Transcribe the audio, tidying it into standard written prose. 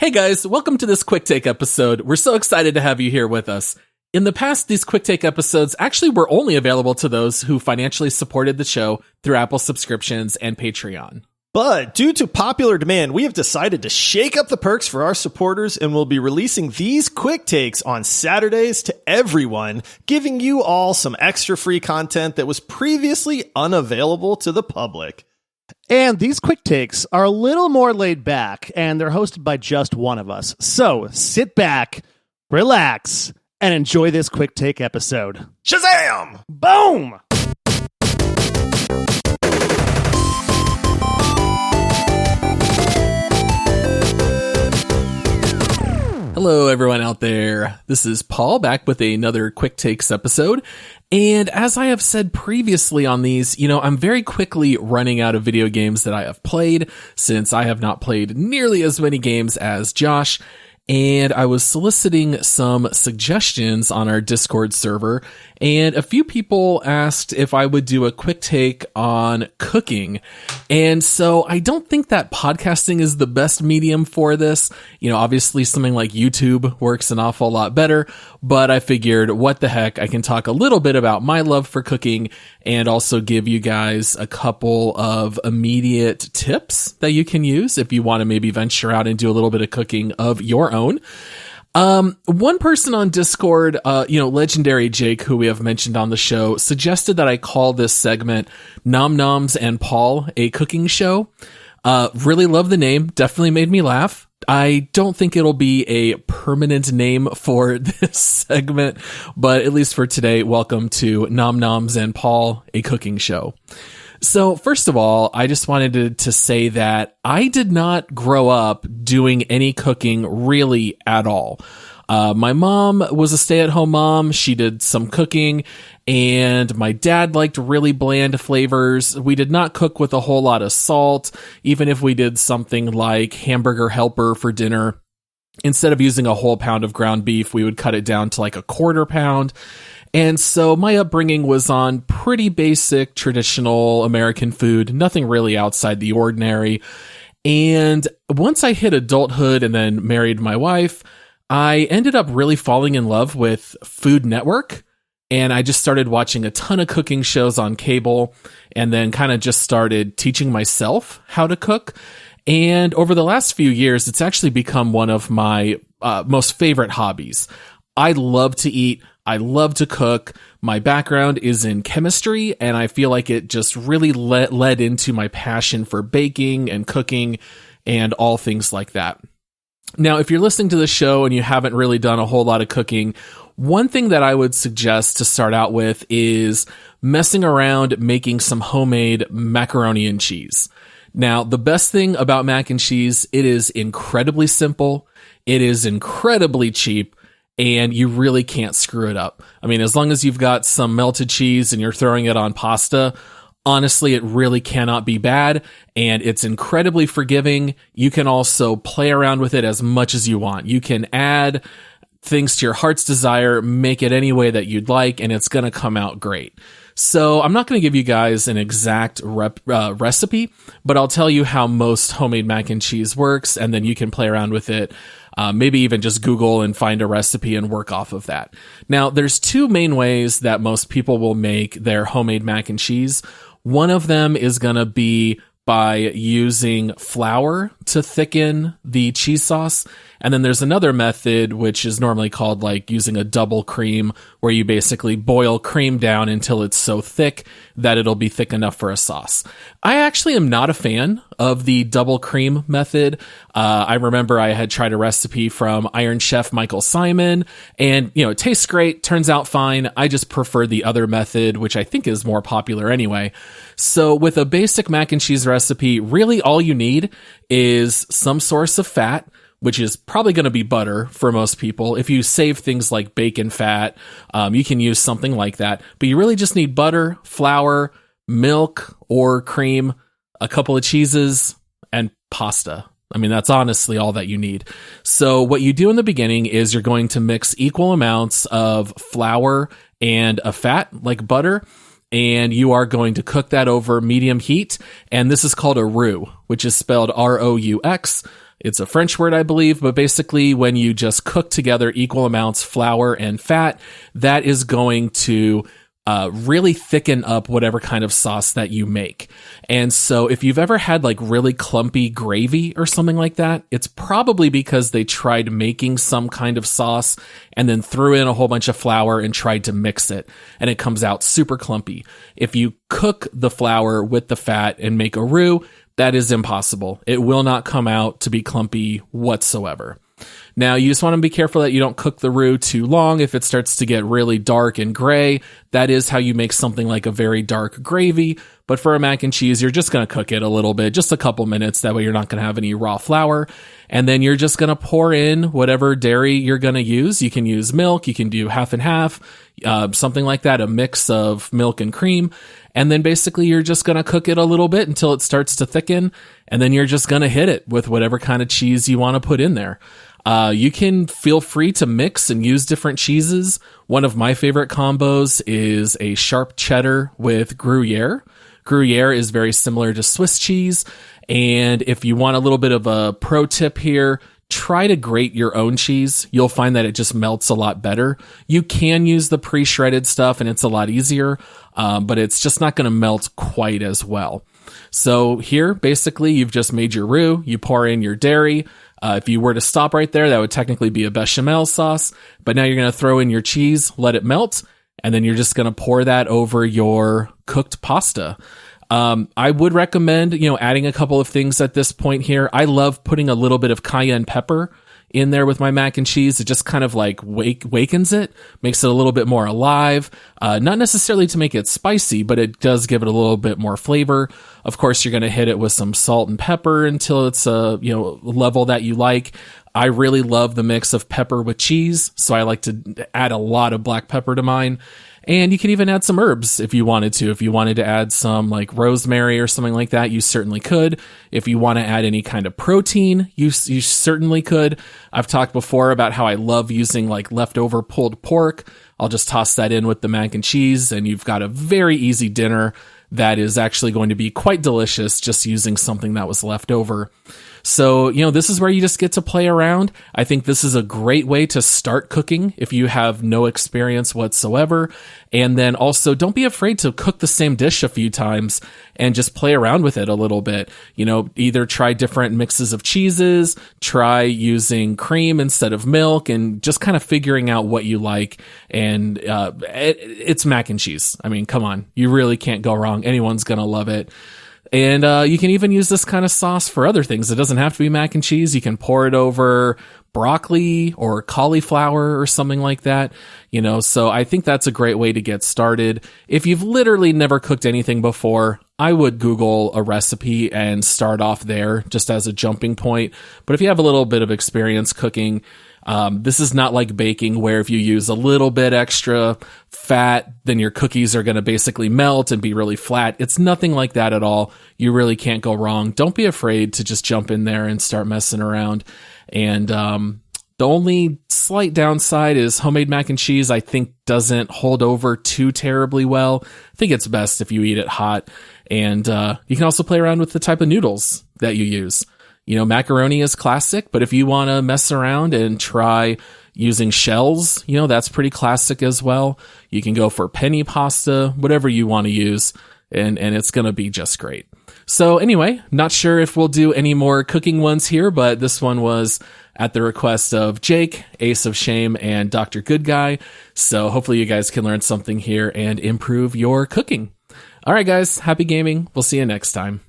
Hey guys, welcome to this quick take episode. We're so excited to have you here with us. In the past, these quick take episodes actually were only available to those who financially supported the show through Apple subscriptions and Patreon. But due to popular demand, we have decided to shake up the perks for our supporters and will be releasing these quick takes on Saturdays to everyone, giving you all some extra free content that was previously unavailable to the public. And these quick takes are a little more laid back, and they're hosted by just one of us. So sit back, relax, and enjoy this quick take episode. Shazam! Boom! Hello, everyone out there. This is Paul back with another quick takes episode. And as I have said previously on these, I'm very quickly running out of video games that I have played since I have not played nearly as many games as Josh. And I was soliciting some suggestions on our Discord server, and a few people asked if I would do a quick take on cooking. And so I don't think that podcasting is the best medium for this. Obviously something like YouTube works an awful lot better, but I figured, what the heck, I can talk a little bit about my love for cooking and also give you guys a couple of immediate tips that you can use if you want to maybe venture out and do a little bit of cooking of your own. One person on Discord, Legendary Jake, who we have mentioned on the show, suggested that I call this segment Nom Noms and Paul, a cooking show. Really love the name. Definitely made me laugh. I don't think it'll be a permanent name for this segment, but at least for today, welcome to Nom Noms and Paul, a cooking show. So first of all, I just wanted to say that I did not grow up doing any cooking really at all. My mom was a stay-at-home mom. She did some cooking, and my dad liked really bland flavors. We did not cook with a whole lot of salt. Even if we did something like hamburger helper for dinner, instead of using a whole pound of ground beef, we would cut it down to like a quarter pound. And so my upbringing was on pretty basic, traditional American food, nothing really outside the ordinary. And once I hit adulthood and then married my wife, I ended up really falling in love with Food Network. And I just started watching a ton of cooking shows on cable and then kind of just started teaching myself how to cook. And over the last few years, it's actually become one of my most favorite hobbies. I love to eat. I love to cook. My background is in chemistry, and I feel like it just really led into my passion for baking and cooking and all things like that. Now, if you're listening to the show and you haven't really done a whole lot of cooking, one thing that I would suggest to start out with is messing around making some homemade macaroni and cheese. Now, the best thing about mac and cheese, it is incredibly simple. It is incredibly cheap. And you really can't screw it up. I mean, as long as you've got some melted cheese and you're throwing it on pasta, honestly, it really cannot be bad. And it's incredibly forgiving. You can also play around with it as much as you want. You can add things to your heart's desire, make it any way that you'd like, and it's going to come out great. So I'm not going to give you guys an exact recipe, but I'll tell you how most homemade mac and cheese works, and then you can play around with it. Maybe even just Google and find a recipe and work off of that. Now, there's two main ways that most people will make their homemade mac and cheese. One of them is going to be by using flour to thicken the cheese sauce. And then there's another method, which is normally called like using a double cream, where you basically boil cream down until it's so thick that it'll be thick enough for a sauce. I actually am not a fan of the double cream method. I remember I had tried a recipe from Iron Chef Michael Simon, and it tastes great, turns out fine. I just prefer the other method, which I think is more popular anyway. So with a basic mac and cheese recipe, really all you need is some source of fat, which is probably going to be butter for most people. If you save things like bacon fat, you can use something like that. But you really just need butter, flour, milk or cream, a couple of cheeses, and pasta. I mean, that's honestly all that you need. So what you do in the beginning is you're going to mix equal amounts of flour and a fat, like butter, and you are going to cook that over medium heat. And this is called a roux, which is spelled R-O-U-X. It's a French word, I believe, but basically when you just cook together equal amounts flour and fat, that is going to really thicken up whatever kind of sauce that you make. And so if you've ever had like really clumpy gravy or something like that, it's probably because they tried making some kind of sauce and then threw in a whole bunch of flour and tried to mix it, and it comes out super clumpy. If you cook the flour with the fat and make a roux, that is impossible. It will not come out to be clumpy whatsoever. Now, you just want to be careful that you don't cook the roux too long. If it starts to get really dark and gray, that is how you make something like a very dark gravy. But for a mac and cheese, you're just going to cook it a little bit, just a couple minutes. That way you're not going to have any raw flour. And then you're just going to pour in whatever dairy you're going to use. You can use milk. You can do half and half, something like that, a mix of milk and cream. And then basically you're just going to cook it a little bit until it starts to thicken. And then you're just going to hit it with whatever kind of cheese you want to put in there. You can feel free to mix and use different cheeses. One of my favorite combos is a sharp cheddar with Gruyere. Gruyere is very similar to Swiss cheese. And if you want a little bit of a pro tip here, try to grate your own cheese. You'll find that it just melts a lot better. You can use the pre-shredded stuff and it's a lot easier, but it's just not going to melt quite as well. So here, basically, you've just made your roux. You pour in your dairy. If you were to stop right there, that would technically be a bechamel sauce. But now you're going to throw in your cheese, let it melt, and then you're just going to pour that over your cooked pasta. I would recommend, adding a couple of things at this point here. I love putting a little bit of cayenne pepper in there with my mac and cheese. It just kind of like wakens it, makes it a little bit more alive. Not necessarily to make it spicy, but it does give it a little bit more flavor. Of course, you're going to hit it with some salt and pepper until it's a level that you like. I really love the mix of pepper with cheese, so I like to add a lot of black pepper to mine. And you can even add some herbs if you wanted to. If you wanted to add some like rosemary or something like that, you certainly could. If you want to add any kind of protein, you certainly could. I've talked before about how I love using like leftover pulled pork. I'll just toss that in with the mac and cheese, and you've got a very easy dinner that is actually going to be quite delicious just using something that was left over. So, this is where you just get to play around. I think this is a great way to start cooking if you have no experience whatsoever. And then also, don't be afraid to cook the same dish a few times and just play around with it a little bit. Either try different mixes of cheeses, try using cream instead of milk, and just kind of figuring out what you like. And it's mac and cheese. I mean, come on. You really can't go wrong. Anyone's going to love it. And you can even use this kind of sauce for other things. It doesn't have to be mac and cheese. You can pour it over broccoli or cauliflower or something like that. So I think that's a great way to get started. If you've literally never cooked anything before, I would Google a recipe and start off there just as a jumping point. But if you have a little bit of experience cooking, this is not like baking where if you use a little bit extra fat, then your cookies are going to basically melt and be really flat. It's nothing like that at all. You really can't go wrong. Don't be afraid to just jump in there and start messing around. And the only slight downside is homemade mac and cheese, I think, doesn't hold over too terribly well. I think it's best if you eat it hot. And you can also play around with the type of noodles that you use. Macaroni is classic, but if you want to mess around and try using shells, that's pretty classic as well. You can go for penny pasta, whatever you want to use, and it's going to be just great. So anyway, not sure if we'll do any more cooking ones here, but this one was at the request of Jake, AceofShame, and Dr. Good Guy. So hopefully you guys can learn something here and improve your cooking. All right, guys, happy gaming. We'll see you next time.